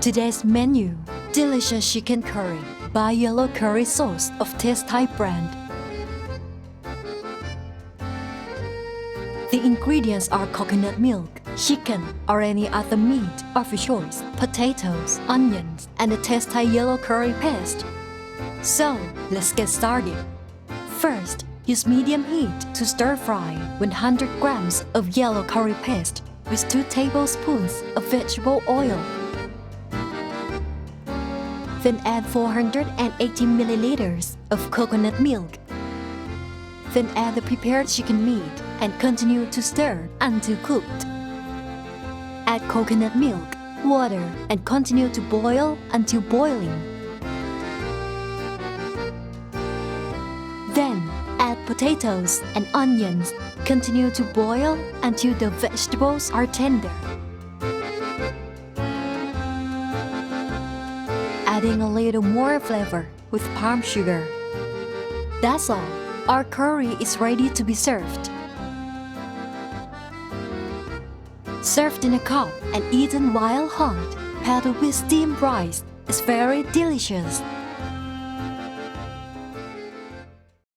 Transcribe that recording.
Today's menu: delicious chicken curry by Yellow Curry Sauce of Taste Thai brand. The ingredients are coconut milk, chicken or any other meat of your choice, potatoes, onions, and the Taste Thai yellow curry paste. So, let's get started. First, use medium heat to stir fry 100 grams of yellow curry paste with 2 tablespoons of vegetable oil. Then add 480 milliliters of coconut milk. Then add the prepared chicken meat and continue to stir until cooked. Add coconut milk, water, and continue to boil until boiling. Then add potatoes and onions. Continue to boil until the vegetables are tender. Adding a little more flavor with palm sugar. That's all. Our curry is ready to be served. Served in a cup and eaten while hot, paired with steamed rice, is very delicious.